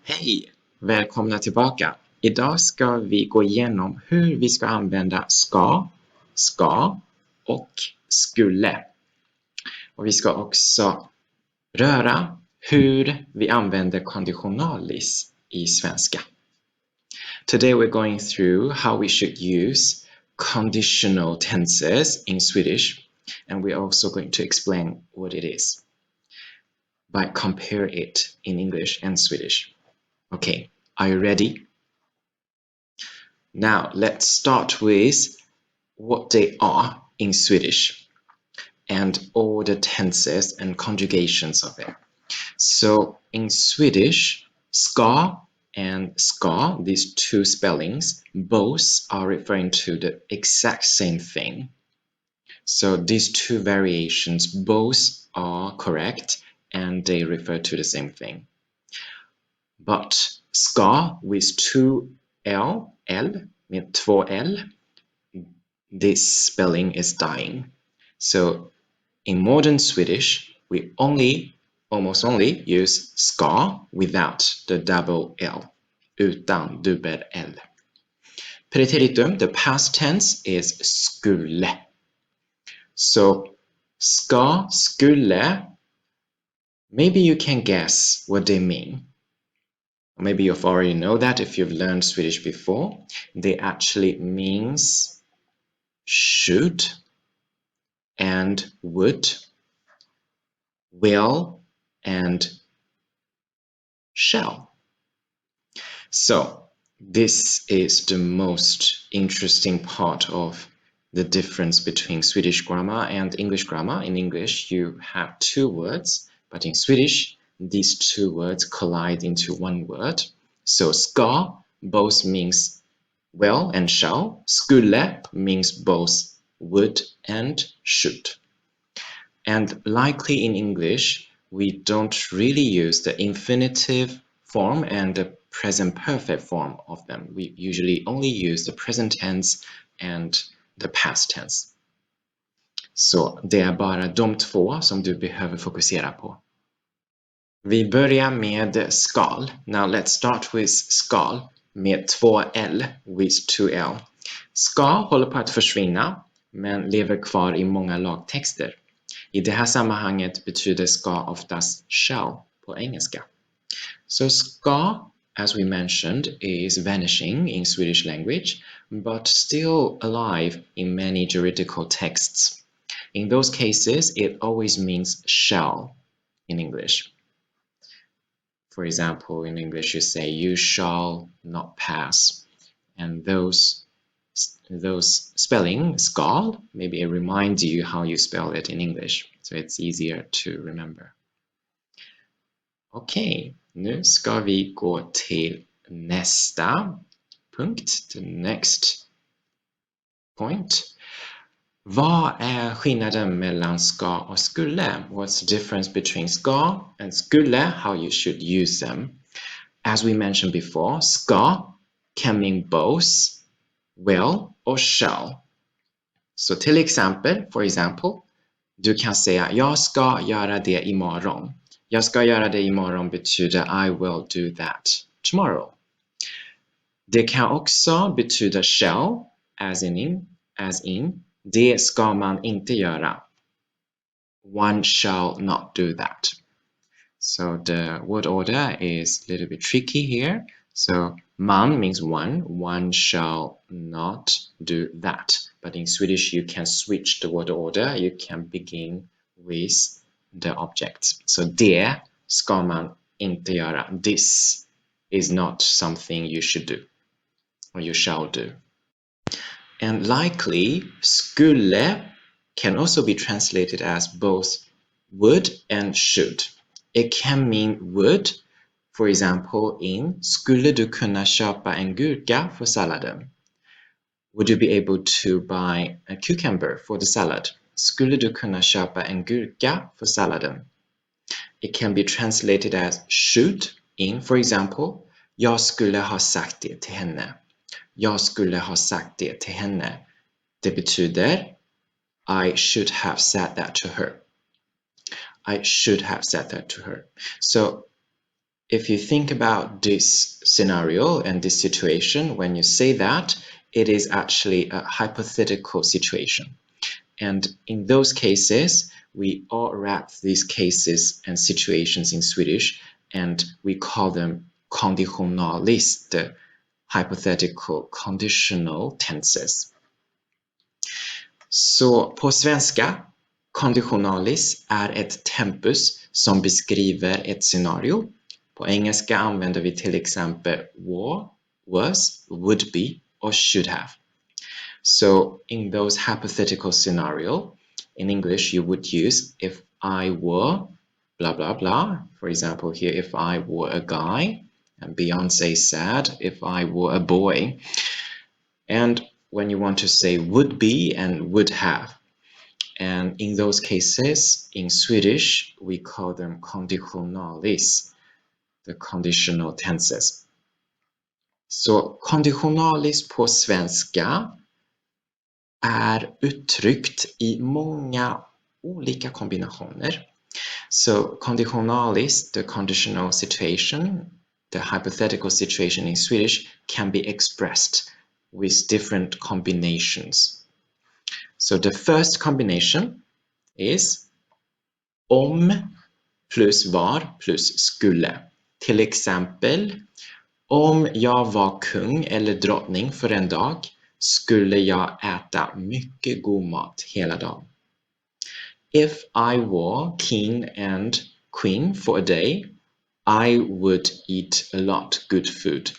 Hej! Välkomna tillbaka! Idag ska vi gå igenom hur vi ska använda ska och skulle. Och vi ska också röra hur vi använder konditionalis i svenska. Today we're going through how we should use conditional tenses in Swedish, and we're also going to explain what it is by compare it in English and Swedish. Okay, are you ready? Now let's start with what they are in Swedish and all the tenses and conjugations of it. So in Swedish, ska and ska, these two spellings, both are referring to the exact same thing. So these two variations both are correct and they refer to the same thing. But ska with two L med två L, this spelling is dying. So in modern Swedish, we almost only use ska without the double L, utan dubbel L. Preteritum, the past tense, is skulle. So ska, skulle, maybe you can guess what they mean. Maybe you've already know that if you've learned Swedish before. They actually means should and would, will and shall. So this is the most interesting part of the difference between Swedish grammar and English grammar. In English, you have two words, but in Swedish, these two words collide into one word. So ska both means will and shall. Skulle means both would and should. And likely in English, we don't really use the infinitive form and the present perfect form of them. We usually only use the present tense and the past tense. Så det är bara de två som du behöver fokusera på. Vi börjar med skall. Now let's start with skall med två L with two L. Ska håller på att försvinna men lever kvar i många lagtexter. I det här sammanhanget betyder ska oftast shall på engelska. So ska, as we mentioned, is vanishing in Swedish language but still alive in many juridical texts. In those cases, it always means shall in English. For example, in English you say you shall not pass, and those spelling skall maybe it reminds you how you spell it in English, so it's easier to remember. Okej, nu ska vi gå till nästa punkt, the next point. Vad är skillnaden mellan ska och skulle? What's the difference between ska and skulle? How you should use them? As we mentioned before, ska can mean both will or shall. Så till exempel, for example, du kan säga jag ska göra det imorgon. Jag ska göra det imorgon betyder I will do that tomorrow. Det kan också betyda shall, as in det ska man inte göra. One shall not do that. So the word order is a little bit tricky here. So man means one shall not do that. But in Swedish you can switch the word order. You can begin with the objects. So det ska man inte göra. This is not something you should do or you shall do. And likely, skulle can also be translated as both would and should. It can mean would, for example, in skulle du kunna köpa en gurka för salladen? Would you be able to buy a cucumber for the salad? Skulle du kunna köpa en gurka för salladen? It can be translated as should in, for example, jag skulle ha sagt det till henne. Jag skulle ha sagt det till henne. Det betyder I should have said that to her. I should have said that to her. So if you think about this scenario and this situation, when you say that, it is actually a hypothetical situation. And in those cases, we all wrap these cases and situations in Swedish, and we call them konditionalis, the hypothetical conditional tenses. Så på svenska, konditionalis är ett tempus som beskriver ett scenario. På engelska använder vi till exempel war, was, would be och should have. So in those hypothetical scenario, in English you would use if I were blah blah blah. For example, here if I were a guy, and Beyoncé said if I were a boy. And when you want to say would be and would have. And in those cases, in Swedish, we call them konditionalis, the conditional tenses. Så konditionalis på svenska är uttryckt i många olika kombinationer. So konditionalis, the conditional situation, the hypothetical situation in Swedish, can be expressed with different combinations. So the first combination is om plus var plus skulle. Till exempel, om jag var kung eller drottning för en dag skulle jag äta mycket god mat hela dagen. If I were king and queen for a day, I would eat a lot good food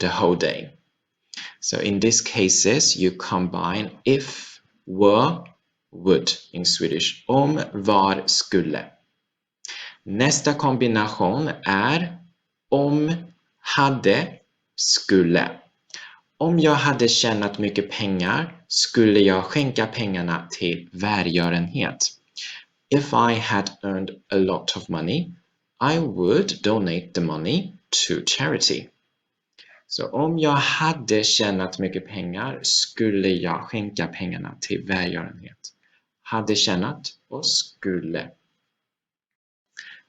the whole day. So in these cases, you combine if, were, would in Swedish. Om, var, skulle. Nästa kombination är om, hade, skulle. Om jag hade tjänat mycket pengar skulle jag skänka pengarna till välgörenhet. If I had earned a lot of money, I would donate the money to charity. Så om jag hade tjänat mycket pengar skulle jag skänka pengarna till välgörenhet. Hade tjänat och skulle.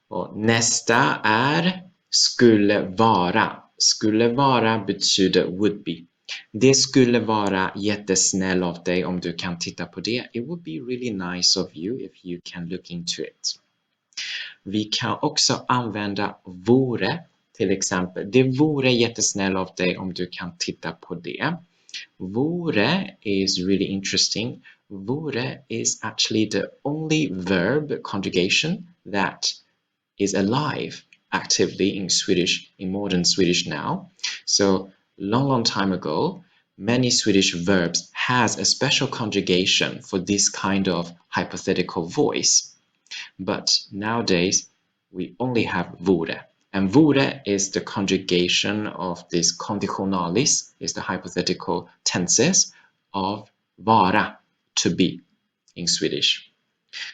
Och nästa är skulle vara. Skulle vara betyder would be. Det skulle vara jättesnäll av dig om du kan titta på det. It would be really nice of you if you can look into it. Vi kan också använda vore. Till exempel, det vore jättesnäll av dig om du kan titta på det. Vore is really interesting. Vore is actually the only verb conjugation that is alive actively in Swedish, in modern Swedish now. So long time ago, many Swedish verbs has a special conjugation for this kind of hypothetical voice. But nowadays, we only have vore. And vore is the conjugation of this konditionalis, is the hypothetical tenses of vara, to be, in Swedish.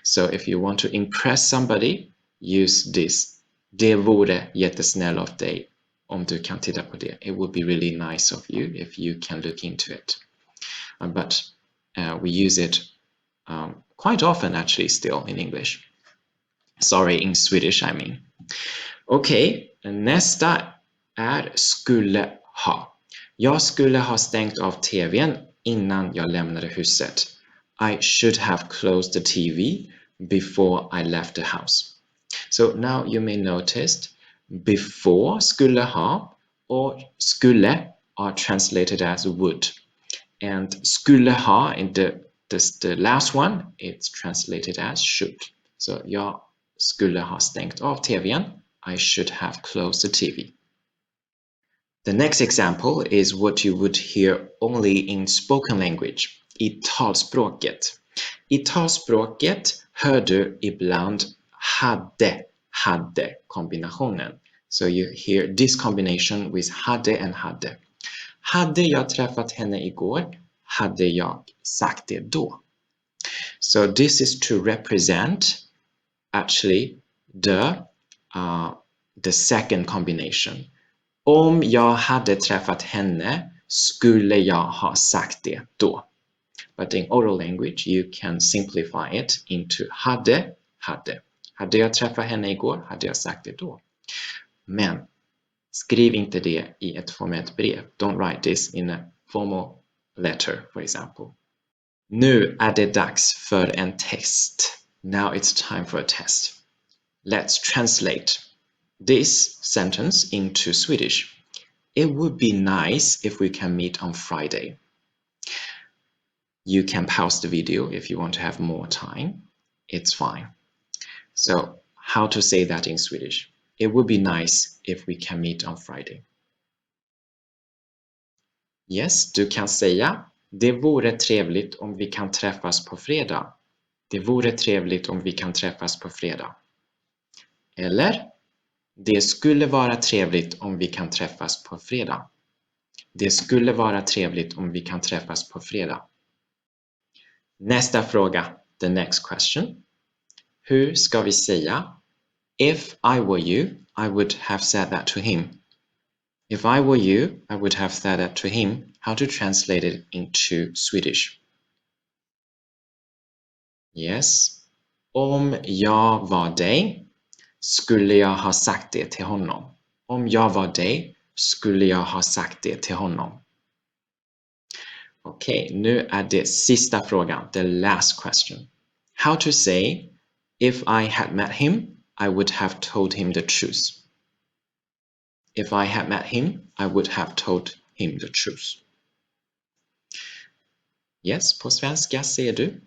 So if you want to impress somebody, use this. Det vore jättesnäll av dig om du kan titta på det. It would be really nice of you if you can look into it. But we use it quite often actually still in English. Sorry, in Swedish I mean. Okej, nästa är skulle ha. Jag skulle ha stängt av tvn innan jag lämnade huset. I should have closed the TV before I left the house. So now you may notice before skulle ha or skulle are translated as would. And skulle ha in the last one, it's translated as should. So jag skulle ha stängt av tvn. I should have closed the TV. The next example is what you would hear only in spoken language, i talspråket. I talspråket hör du ibland hade kombinationen. So you hear this combination with hade and hade. Hade jag träffat henne igår, hade jag sagt det då. So this is to represent actually the second combination. Om jag hade träffat henne skulle jag ha sagt det då. But in oral language you can simplify it into hade. Hade jag träffat henne igår hade jag sagt det då. Men Skriv inte det i ett formellt brev. Don't write this in a formal letter, for example. Nu är det dags för en test. Now it's time for a test. Let's translate this sentence into Swedish. It would be nice if we can meet on Friday. You can pause the video if you want to have more time. It's fine. So, how to say that in Swedish? It would be nice if we can meet on Friday. Yes, du kan säga det vore trevligt om vi kan träffas på fredag. Det vore trevligt om vi kan träffas på fredag. Eller det skulle vara trevligt om vi kan träffas på fredag. Det skulle vara trevligt om vi kan träffas på fredag. Nästa fråga, the next question. Hur ska vi säga if I were you, I would have said that to him. If I were you, I would have said that to him. How to translate it into Swedish? Yes. Om jag var dig skulle jag ha sagt det till honom. Om jag var dig skulle jag ha sagt det till honom. Okej, nu är det sista frågan, the last question. How to say if I had met him, I would have told him the truth. If I had met him, I would have told him the truth. Yes, på svenska säger du.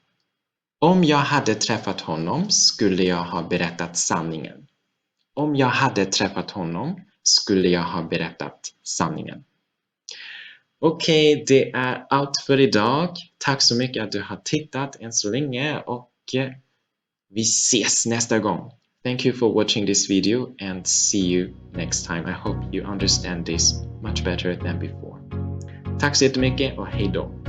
Om jag hade träffat honom skulle jag ha berättat sanningen. Om jag hade träffat honom skulle jag ha berättat sanningen. Okej, det är allt för idag. Tack så mycket att du har tittat än så länge och vi ses nästa gång. Thank you for watching this video and see you next time. I hope you understand this much better than before. Tack så jättemycket och hej då.